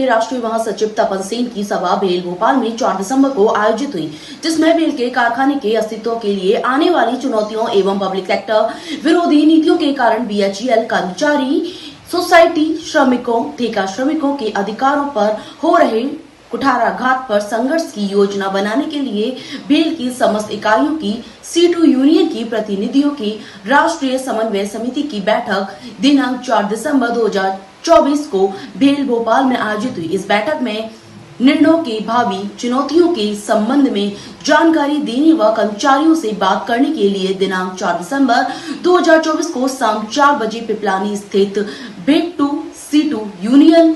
के राष्ट्रीय महासचिव तपन सेन की सभा भेल भोपाल में 4 दिसंबर को आयोजित हुई, जिसमें भेल के कारखाने के अस्तित्व के लिए आने वाली चुनौतियों एवं पब्लिक सेक्टर विरोधी नीतियों के कारण बीएचईएल कर्मचारी, सोसाइटी श्रमिकों, ठेका श्रमिकों के अधिकारों पर हो रहे कुठाराघात पर संघर्ष की योजना बनाने के लिए भेल की समस्त इकाइयों की C2 यूनियन की प्रतिनिधियों की राष्ट्रीय समन्वय समिति की बैठक दिनांक 4 दिसंबर 2024 को भेल भोपाल में आयोजित हुई। इस बैठक में निर्णयों के भावी चुनौतियों के संबंध में जानकारी देने व कर्मचारियों से बात करने के लिए दिनांक 4 दिसंबर 2024 को शाम 4 बजे पिपलानी स्थित भेल टू C2 यूनियन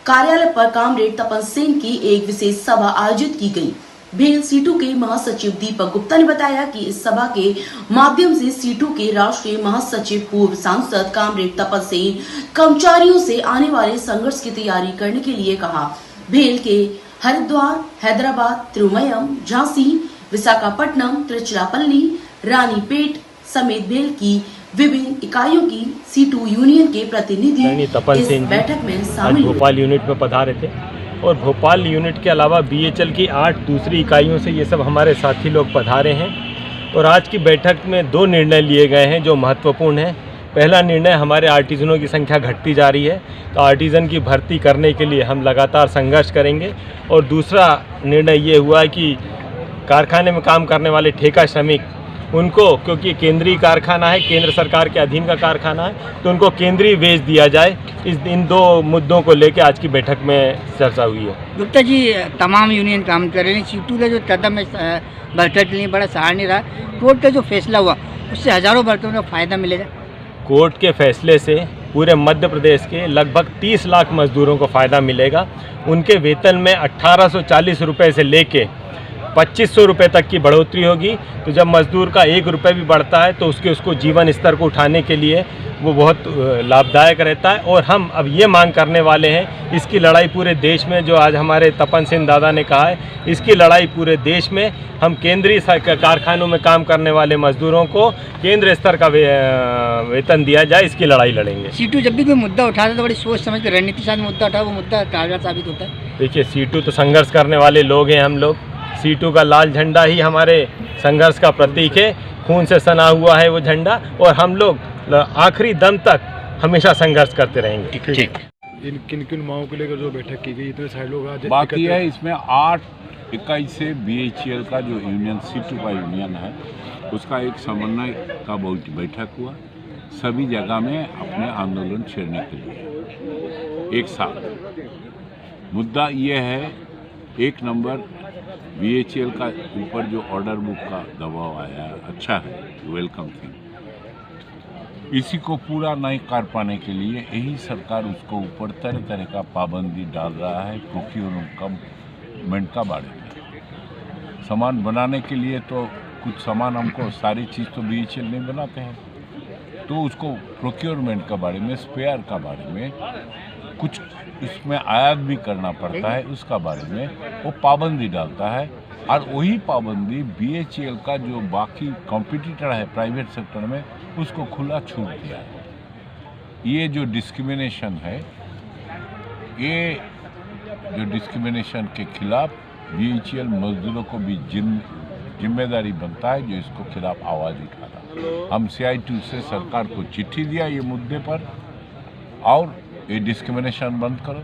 कार्यालय पर कामरेड तपन सेन की एक विशेष सभा आयोजित की गई। भेल C2 के महासचिव दीपक गुप्ता ने बताया कि इस सभा के माध्यम से C2 के राष्ट्रीय महासचिव पूर्व सांसद कामरेड तपन सेन कर्मचारियों से आने वाले संघर्ष की तैयारी करने के लिए कहा। भेल के हरिद्वार, हैदराबाद, तिरुमयम, झांसी, विशाखापट्टनम, तिरुचिरापल्ली, रानीपेट समेत भेल की विभिन्न इकाइयों की C2 यूनियन के प्रतिनिधि इस बैठक में शामिल भोपाल यूनिट में पधारे थे और भोपाल यूनिट के अलावा BHL की 8 दूसरी इकाइयों से ये सब हमारे साथी लोग पधारे हैं। और आज की बैठक में 2 निर्णय लिए गए हैं जो महत्वपूर्ण हैं। पहला निर्णय, हमारे आर्टिजनों की संख्या घटती जा रही है, तो आर्टिजन की भर्ती करने के लिए हम लगातार संघर्ष करेंगे। और दूसरा निर्णय ये हुआ है कि कारखाने में काम करने वाले ठेका श्रमिक, उनको, क्योंकि केंद्रीय कारखाना है, केंद्र सरकार के अधीन का कारखाना है, तो उनको केंद्रीय वेज दिया जाए। इन 2 मुद्दों को लेकर आज की बैठक में चर्चा हुई है। गुप्ता जी, तमाम यूनियन काम कर रहे हैं। C2 का जो कदम है वर्कर के लिए बड़ा सहार नहीं रहा। कोर्ट का जो फैसला हुआ उससे हजारों वर्करों को फायदा मिलेगा। कोर्ट के फैसले से पूरे मध्य प्रदेश के लगभग 30 लाख मजदूरों को फ़ायदा मिलेगा। उनके वेतन में 1840 रुपये से लेके 2500 रुपये तक की बढ़ोतरी होगी। तो जब मजदूर का 1 रुपये भी बढ़ता है तो उसको जीवन स्तर को उठाने के लिए वो बहुत लाभदायक रहता है। और हम अब ये मांग करने वाले हैं, इसकी लड़ाई पूरे देश में, जो आज हमारे तपन सिंह दादा ने कहा है, इसकी लड़ाई पूरे देश में हम केंद्रीय कारखानों में काम करने वाले मजदूरों को केंद्र स्तर का वेतन दिया जाए, इसकी लड़ाई लड़ेंगे। C2 जब भी कोई मुद्दा उठाता है तो बड़ी सोच समझ के रणनीति साथ मुद्दा उठा, वो मुद्दा कारगर साबित होता है। देखिए, C2 तो संघर्ष करने वाले लोग हैं। हम लोग C2 का लाल झंडा ही हमारे संघर्ष का प्रतीक है, खून से सना हुआ है वो झंडा, और हम लोग आखिरी दम तक हमेशा संघर्ष करते रहेंगे। ठीक। किन किन मांगों को लेकर जो बैठक की गई, इतने सारे लोग आज बाकी है। इसमें 8 इकाई से BHL का जो यूनियन C2 का यूनियन है, उसका एक समन्वय का बैठक हुआ, सभी जगह में अपने आंदोलन छेड़ने के लिए एक साथ। मुद्दा ये है, 1 नंबर BHL का ऊपर जो ऑर्डर बुक का दबाव आया, अच्छा है, वेलकम थिंग। इसी को पूरा नहीं कर पाने के लिए यही सरकार उसको ऊपर तरह तरह का पाबंदी डाल रहा है। प्रोक्योरमेंट का बारे में सामान बनाने के लिए तो कुछ सामान हमको, सारी चीज़ तो BHL नहीं बनाते हैं, तो उसको प्रोक्योरमेंट का बारे में, स्पेयर का बारे में, कुछ इसमें आयात भी करना पड़ता है, उसका बारे में वो पाबंदी डालता है। और वही पाबंदी BHL का जो बाकी कॉम्पिटिटर है प्राइवेट सेक्टर में, उसको खुला छूट दिया है। ये जो डिस्क्रिमिनेशन है, ये जो डिस्क्रिमिनेशन के खिलाफ BHL मजदूरों को भी जिम्मेदारी बनता है जो इसको खिलाफ आवाज़ उठाता। हम CI2 से सरकार को चिट्ठी दिया ये मुद्दे पर, और ये डिस्क्रिमिनेशन बंद करो।